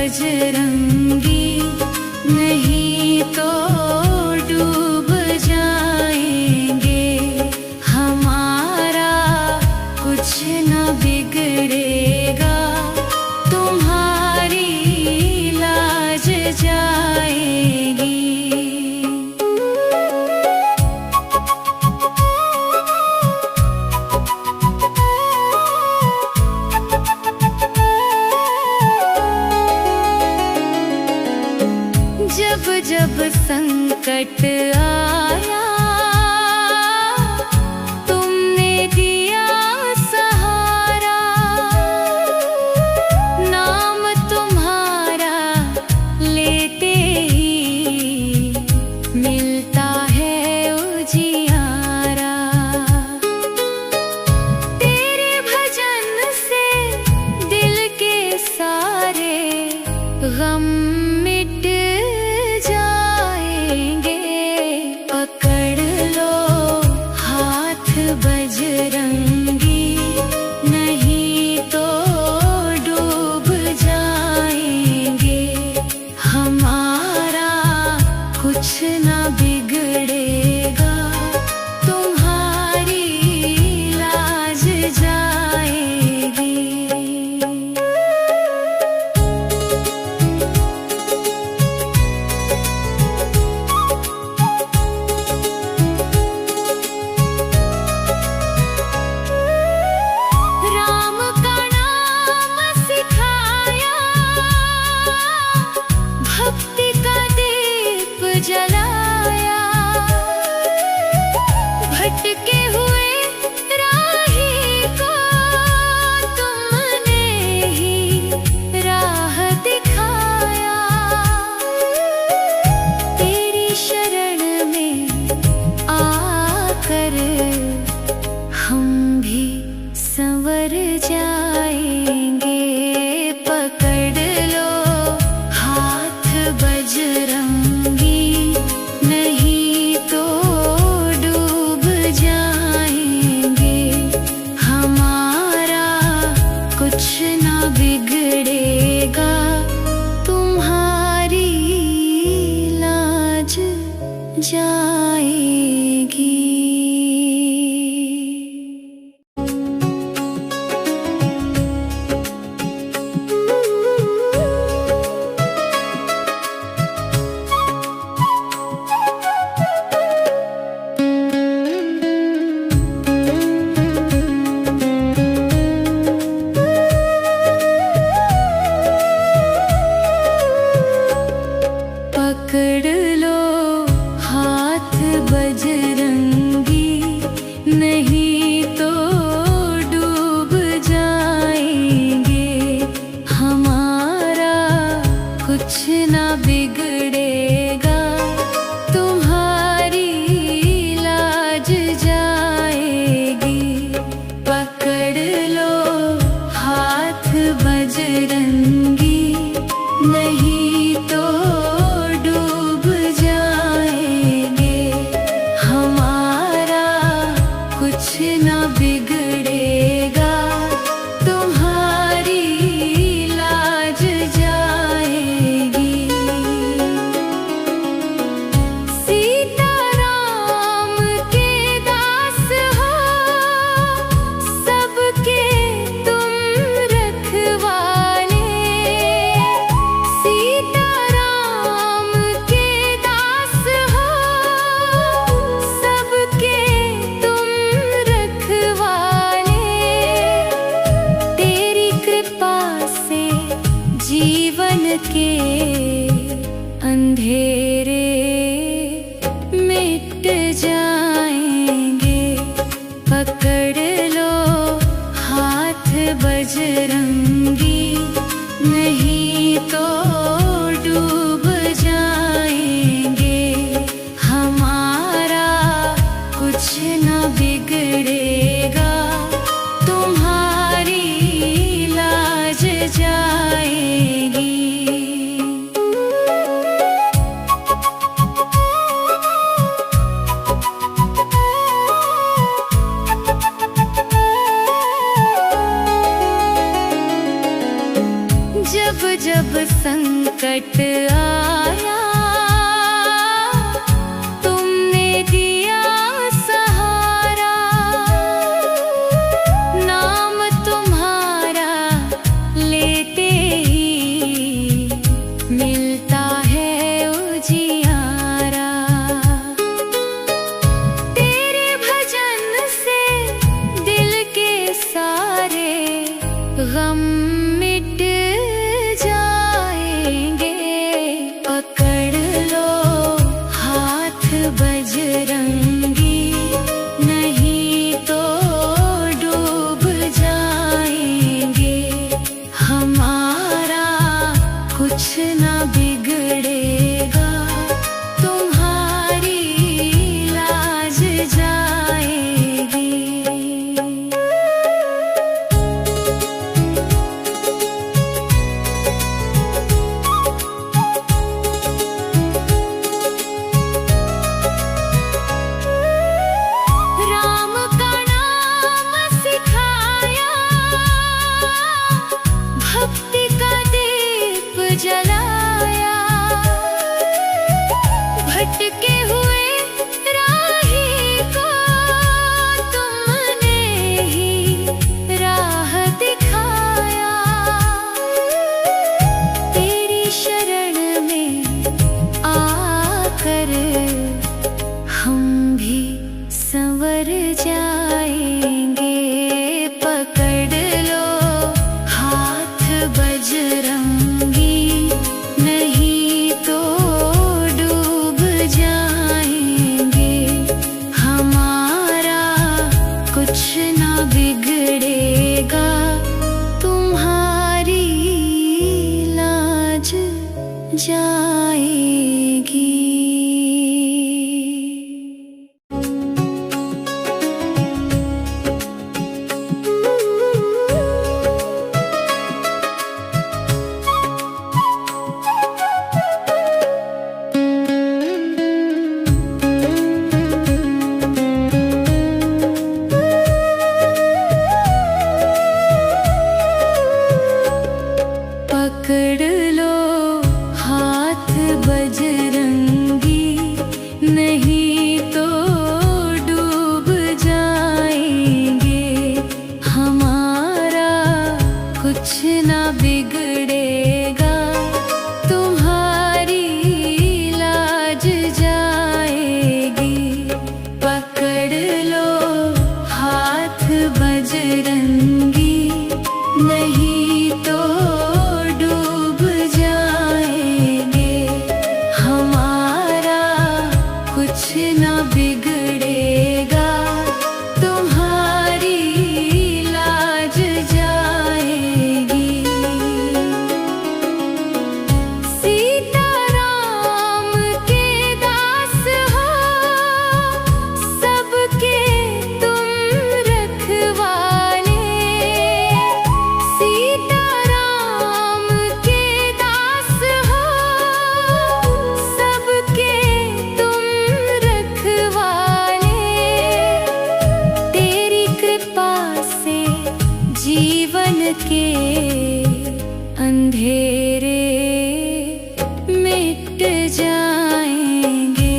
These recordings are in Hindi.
बजरंगी, नहीं तो डूब जाएंगे। हमारा कुछ न बिगड़ेगा, तुम्हारी लाज जाएगी। जब जब संकट आया, तुमने दिया सहारा। नाम तुम्हारा लेते ही मिलता है उजियारा। तेरे भजन से दिल के सारे गम मिट जाएंगे। पकड़ लो हाथ बजरंगी, नहीं तो डूब जाएंगे। हमारा कुछ न बिगड़ेगा, तुम्हारी लाज जाएगी। राम का नाम सिखाया, भक्ति का दीप जलाया। भटके हुए राही को तुमने ही राह दिखाया। तेरी शरण में आकर हम भी संवर जाएंगे। पकड़ लो हाथ बजरंगी, नहीं तो डूब जाएंगे। हमारा कुछ न बिगड़ेगा, तुम्हारी लाज जाएगी। पकड़ लो हाथ बजरंगी, नहीं तो डूब जाएंगे। हमारा कुछ न बिगड़ेगा, तुम्हारी लाज जाएगी। पकड़ लो हाथ बजरंगी, नहीं तो डूब जाएंगे। हमारा कुछ न बिगड़ेगा, तुम्हारी लाज जाएगी। सीताराम के दास हो, सबके तुम रखवाले। सीताराम के दास हो, सबके तुम रखवाले। तेरी कृपा से जीवन के अंधेरे मिट जाएंगे। पकड़ लो हाथ बजरंगी, नहीं तो डूब जाएंगे। हमारा कुछ न बिगड़ेगा, तुम्हारी लाज जाएगी। जब जब संकट आया तुमने दिया सहारा, नाम तुम्हारा लेते ही मिलता है उजियारा। तेरे भजन से दिल के सारे गम मिट जाएंगे। पकड़ लो हाथ बजरंगी, नहीं तो डूब जाएंगे। हमारा कुछ ना बिगड़ेगा, तुम्हारी लाज जाएगी। राम का नाम सिखाया, भक्ति का दीप जलाया। भटके हुए राही को तुमने ही राह दिखाया। तेरी शरण में आकर हम भी संवर जाएंगे। पकड़ लो हाथ बजरंगी, नहीं तो डूब जाएंगे। हमारा कुछ ना बिगड़ेगा, तुम्हारी लाज जाएगी। पकड़ लो हाथ बजरंगी, नहीं तो डूब जाएंगे। हमारा कुछ ना बिगड़ेगा, तुम्हारी लाज जाएगी। पकड़ लो हाथ बजरंगी, नहीं तो डूब जाएंगे। हमारा कुछ ना बिगड़ेगा, तुम्हारी लाज जाएगी। सीताराम के दास हो, सबके तुम रखवाले। सीताराम के दास हो, सबके तुम रखवाले। तेरी कृपा से जीवन के अंधेरे मिट जाएंगे।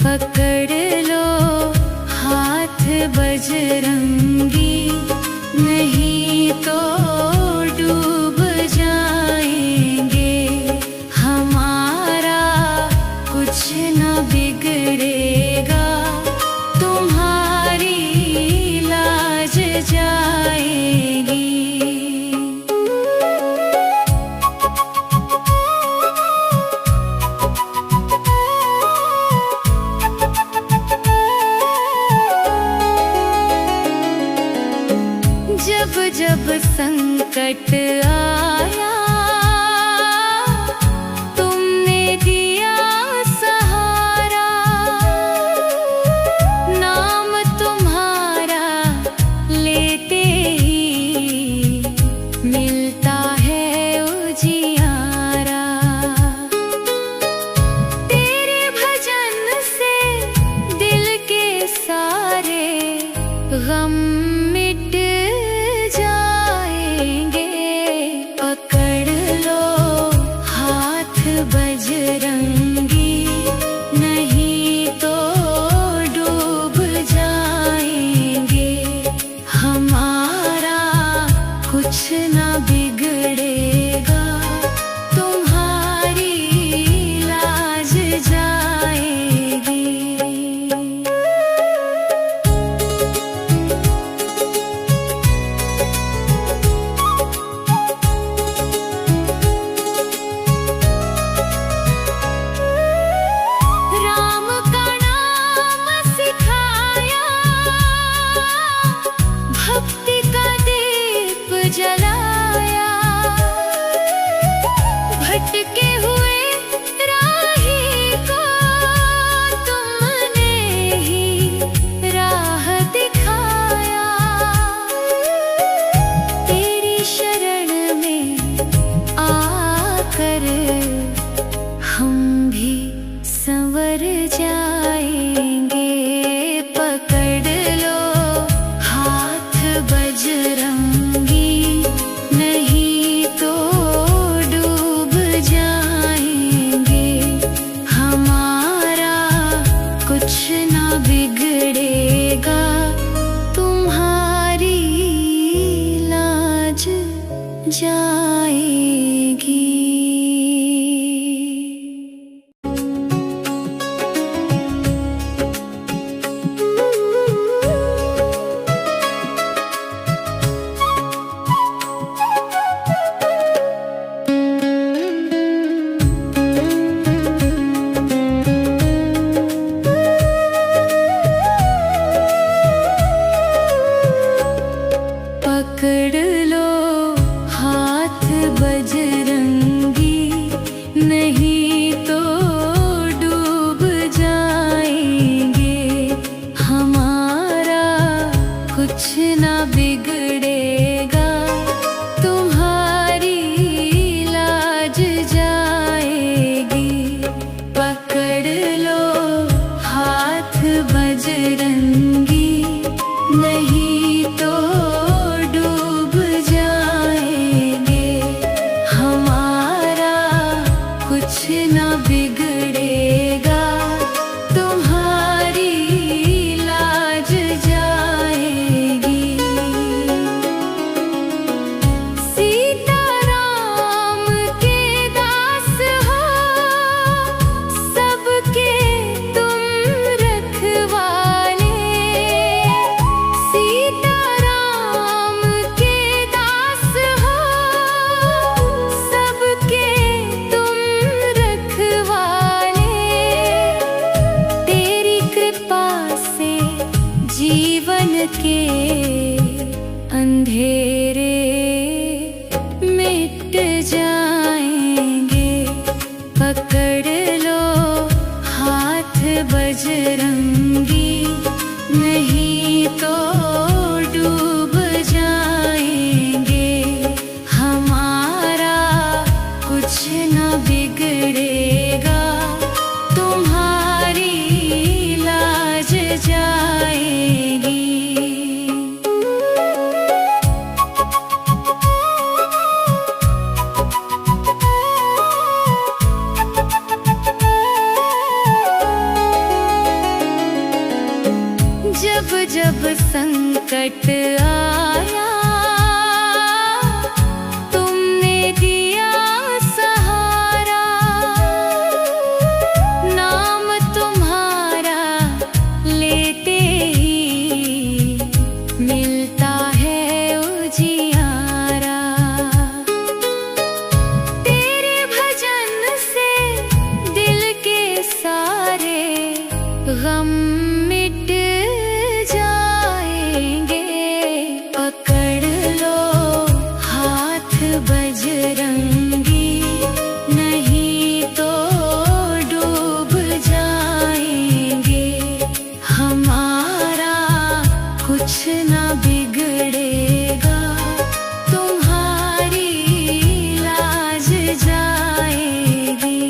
पकड़ लो हाथ बजरंगी, नहीं तो डूब जाएंगे। हमारा कुछ ना बिगड़ेगा, तुम्हारी लाज जाएगी। जब जब संकट आया तुमने दिया सहारा, नाम तुम्हारा लेते ही मिलता है उजियारा। तेरे भजन से दिल के सारे गम मिट जाएंगे। जाएगी। पकड़ लो हाथ बजरंगी, नहीं तो डूब जाएंगे। हमारा कुछ ना बिगड़ेगा, तुम्हारी लाज जाएगी। पकड़ लो हाथ बजरंगी, नहीं तो डूब जाएंगे। हमारा कुछ ना बिगड़ेगा, तुम्हारी लाज जाएगी। सीताराम के दास हो, सबके तुम रखवाले। सीताराम के दास हो, सबके तुम रखवाले। तेरी कृपा से जीवन के अंधेरे मिट जाएंगे। पकड़ लो हाथ बजरंगी, नहीं तो डूब जाएंगे। हमारा कुछ ना बिगड़ेगा, तुम्हारी लाज जाएगी। जब जब संकट आया, तुमने दिया सहारा। नाम तुम्हारा लेते ही मिलता है उजियारा। तेरे भजन से दिल के सारे गम मिट जाएंगे। पकड़ लो हाथ बजरंगी, नहीं तो डूब जाएंगे। हमारा कुछ ना बिगड़ेगा, तुम्हारी लाज जाएगी।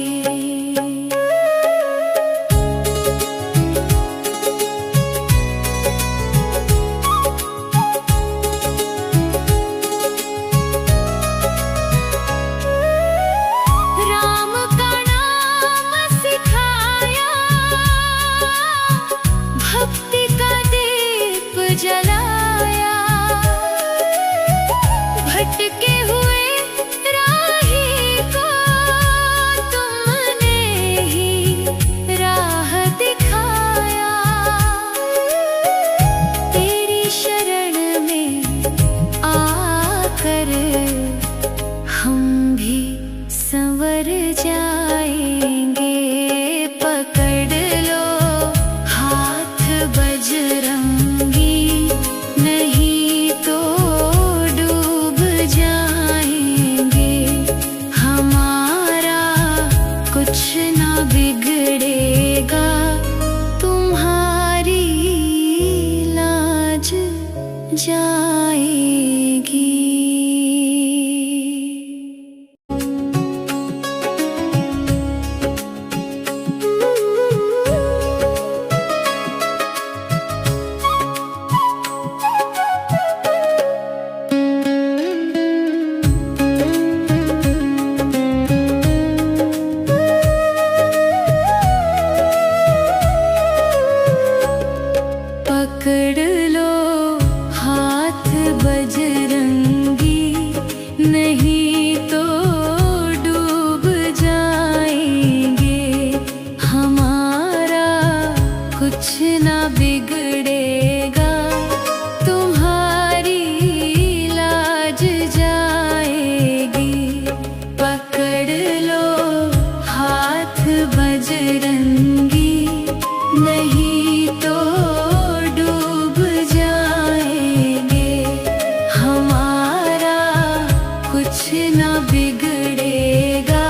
बिगड़ेगा,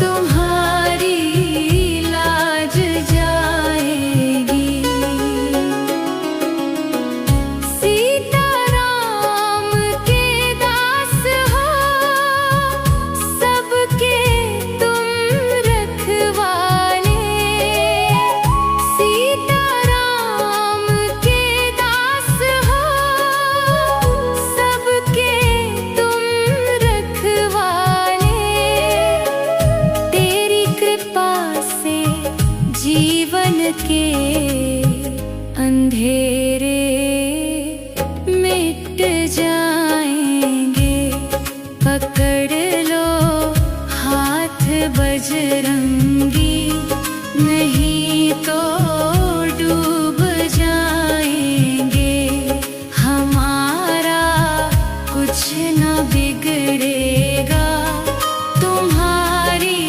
तुम्हारी लाज जाएगी। सीताराम के दास हो, सबके तुम रखवाले। सीताराम के दास हो, सबके तुम रखवाले। तेरी कृपा से जीवन के अंधेरे मिट जाएंगे। पकड़ लो हाथ बजरंगी, नहीं तो डूब जाएंगे। हमारा कुछ न बिगड़ेगा, तुम्हारी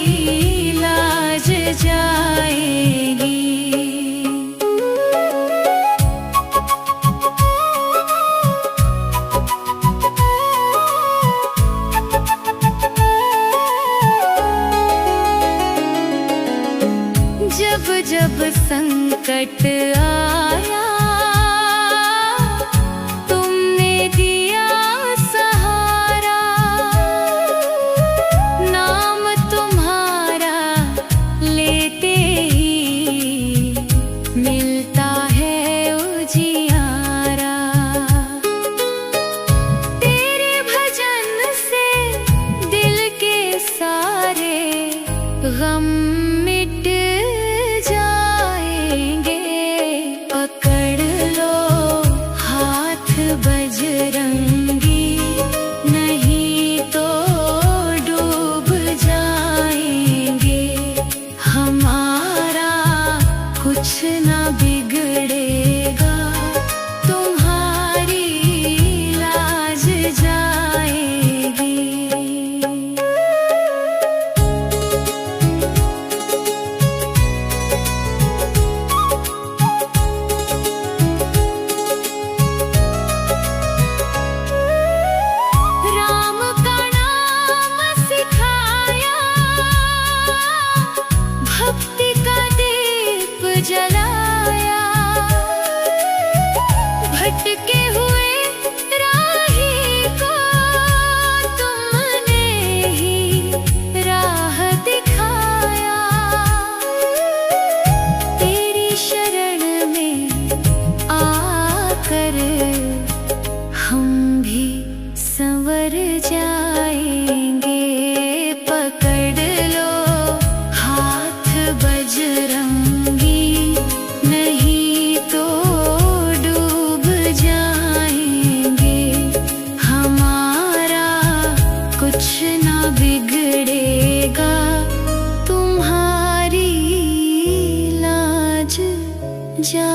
लाज जाएगी। जब जब संकट आया, तुमने दिया सहारा। नाम तुम्हारा लेते ही मिलता है उजियारा। तेरे भजन से दिल के सारे गम मिट जाएंगे। पकड़ लो हाथ बजरंगी, नहीं तो डूब जाएंगे। हमारा कुछ न बिगड़ेगा, तुम्हारी लाज जाएगी। राम का नाम सिखाया, भक्ति का दीप जलाया। भटके हुए राही को तुमने ही राह दिखाया। तेरी शरण में आकर हम भी संवर जाएंगे। पकड़ लो हाथ बजरंगी, नहीं तो डूब जाएंगे। हमारा कुछ न बिगड़ेगा, तुम्हारी लाज जा